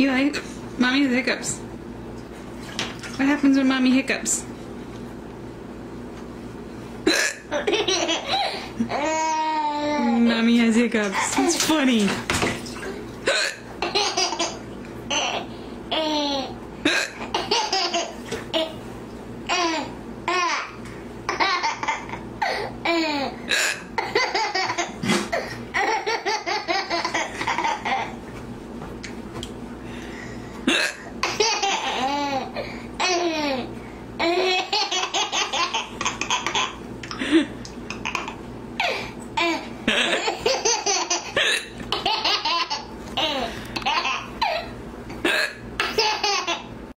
Eli, Mommy has hiccups. What happens when Mommy hiccups? Mommy has hiccups. It's funny.